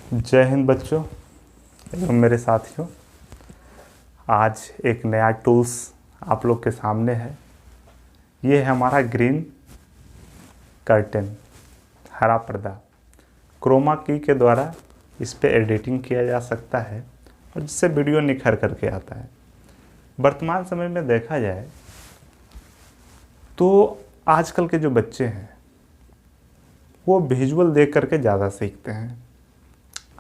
जय हिंद बच्चों एवं मेरे साथियों। आज एक नया टूल्स आप लोग के सामने है। ये है हमारा ग्रीन कर्टेन, हरा पर्दा। क्रोमा की के द्वारा इस पे एडिटिंग किया जा सकता है और जिससे वीडियो निखर करके आता है। वर्तमान समय में देखा जाए तो आजकल के जो बच्चे हैं वो विजुअल देख करके ज़्यादा सीखते हैं।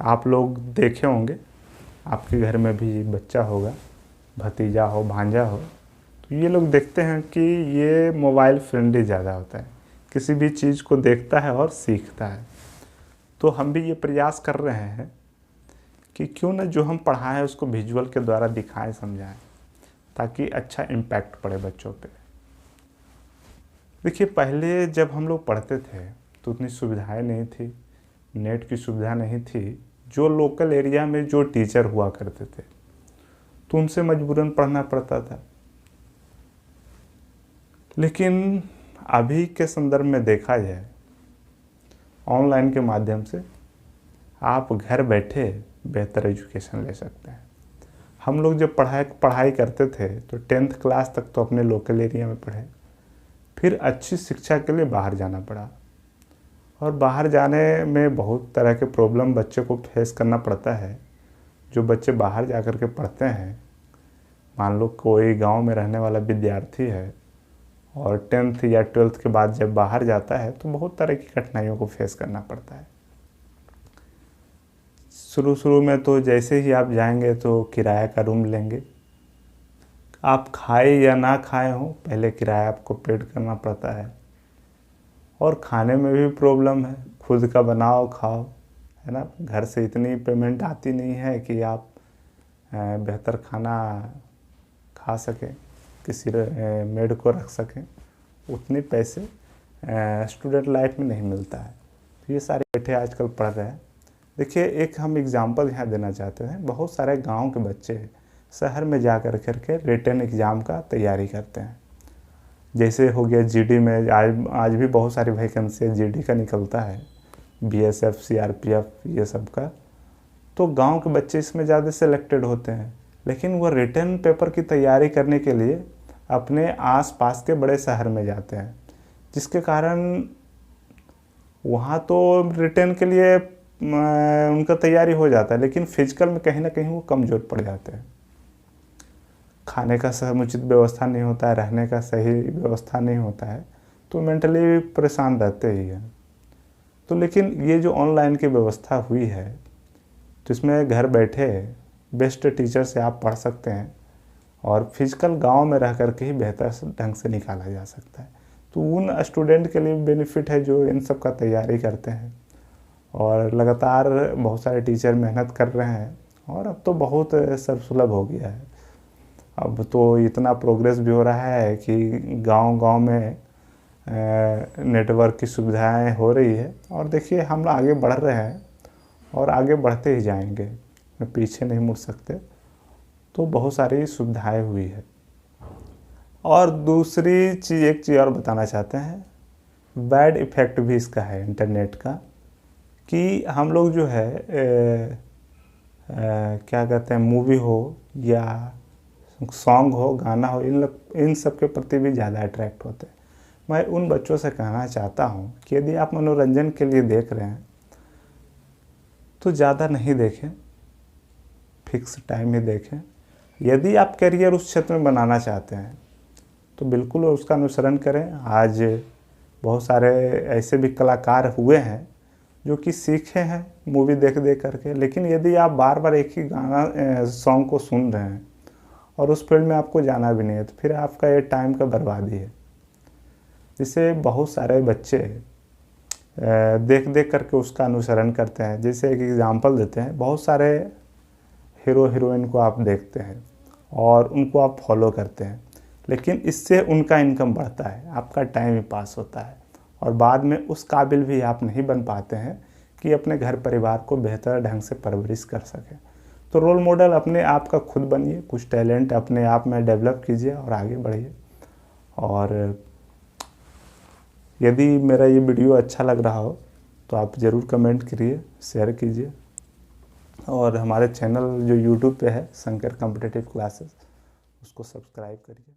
आप लोग देखे होंगे, आपके घर में भी बच्चा होगा, भतीजा हो, भांजा हो, तो ये लोग देखते हैं कि ये मोबाइल फ्रेंडली ज़्यादा होता है, किसी भी चीज़ को देखता है और सीखता है। तो हम भी ये प्रयास कर रहे हैं कि क्यों ना जो हम पढ़ाएं उसको विजुअल के द्वारा दिखाएं, समझाएं, ताकि अच्छा इम्पैक्ट पड़े बच्चों पे। देखिए, पहले जब हम लोग पढ़ते थे तो उतनी सुविधाएं नहीं थी, नेट की सुविधा नहीं थी। जो लोकल एरिया में जो टीचर हुआ करते थे तो उनसे मजबूरन पढ़ना पड़ता था। लेकिन अभी के संदर्भ में देखा जाए, ऑनलाइन के माध्यम से आप घर बैठे बेहतर एजुकेशन ले सकते हैं। हम लोग जब पढ़ाई करते थे तो 10th क्लास तक तो अपने लोकल एरिया में पढ़े, फिर अच्छी शिक्षा के लिए बाहर जाना पड़ा। और बाहर जाने में बहुत तरह के प्रॉब्लम बच्चे को फेस करना पड़ता है। जो बच्चे बाहर जा कर के पढ़ते हैं, मान लो कोई गांव में रहने वाला विद्यार्थी है और 10th या 12th के बाद जब बाहर जाता है तो बहुत तरह की कठिनाइयों को फेस करना पड़ता है। शुरू में तो जैसे ही आप जाएंगे तो किराया का रूम लेंगे। आप खाए या ना खाए हो, पहले किराया आपको पेड करना पड़ता है। और खाने में भी प्रॉब्लम है, खुद का बनाओ खाओ, है ना। घर से इतनी पेमेंट आती नहीं है कि आप बेहतर खाना खा सकें, किसी मेड को रख सकें। उतने पैसे स्टूडेंट लाइफ में नहीं मिलता है। तो ये सारे बैठे आजकल पढ़ रहे हैं। देखिए, एक हम एग्जांपल यहाँ देना चाहते हैं। बहुत सारे गांव के बच्चे शहर में जा कर के रिटन एग्ज़ाम का तैयारी करते हैं। जैसे हो गया जीडी में, आज भी बहुत सारी वैकेंसी जीडी का निकलता है, बीएसएफ, सीआरपीएफ, ये सब का। तो गांव के बच्चे इसमें ज़्यादा सिलेक्टेड होते हैं। लेकिन वो रिटन पेपर की तैयारी करने के लिए अपने आसपास के बड़े शहर में जाते हैं, जिसके कारण वहाँ तो रिटन के लिए उनका तैयारी हो जाता है, लेकिन फिजिकल में कहीं ना कहीं वो कमज़ोर पड़ जाते हैं। खाने का समुचित व्यवस्था नहीं होता है, रहने का सही व्यवस्था नहीं होता है, तो मेंटली परेशान रहते ही हैं। तो लेकिन ये जो ऑनलाइन की व्यवस्था हुई है, तो इसमें घर बैठे बेस्ट टीचर से आप पढ़ सकते हैं और फिजिकल गांव में रह कर के ही बेहतर ढंग से निकाला जा सकता है। तो उन स्टूडेंट के लिए बेनिफिट है जो इन सब का तैयारी करते हैं। और लगातार बहुत सारे टीचर मेहनत कर रहे हैं और अब तो बहुत सर्वसुलभ हो गया है। अब तो इतना प्रोग्रेस भी हो रहा है कि गांव-गांव में नेटवर्क की सुविधाएं हो रही है। और देखिए, हम आगे बढ़ रहे हैं और आगे बढ़ते ही जाएंगे, पीछे नहीं मुड़ सकते। तो बहुत सारी सुविधाएं हुई है। और दूसरी चीज़, एक चीज़ और बताना चाहते हैं, बैड इफ़ेक्ट भी इसका है इंटरनेट का, कि हम लोग जो है क्या कहते हैं, मूवी हो या सॉन्ग हो, गाना हो, इन सब के प्रति भी ज़्यादा अट्रैक्ट होते हैं। मैं उन बच्चों से कहना चाहता हूँ कि यदि आप मनोरंजन के लिए देख रहे हैं तो ज़्यादा नहीं देखें, फिक्स टाइम ही देखें। यदि आप करियर उस क्षेत्र में बनाना चाहते हैं तो बिल्कुल उसका अनुसरण करें। आज बहुत सारे ऐसे भी कलाकार हुए हैं जो कि सीखे हैं मूवी देख करके। लेकिन यदि आप बार बार एक ही गाना सॉन्ग को सुन रहे हैं और उस फील्ड में आपको जाना भी नहीं है, तो फिर आपका ये टाइम का बर्बादी है। जिससे बहुत सारे बच्चे देख करके उसका अनुसरण करते हैं। जैसे एक एग्जांपल देते हैं, बहुत सारे हीरो हीरोइन को आप देखते हैं और उनको आप फॉलो करते हैं, लेकिन इससे उनका इनकम बढ़ता है, आपका टाइम ही पास होता है और बाद में उस काबिल भी आप नहीं बन पाते हैं कि अपने घर परिवार को बेहतर ढंग से परवरिश कर सकें। तो रोल मॉडल अपने आप का खुद बनिए, कुछ टैलेंट अपने आप में डेवलप कीजिए और आगे बढ़िए। और यदि मेरा ये वीडियो अच्छा लग रहा हो तो आप ज़रूर कमेंट करिए, शेयर कीजिए। और हमारे चैनल जो यूट्यूब पे है शंकर कॉम्पिटिटिव क्लासेस, उसको सब्सक्राइब करिए।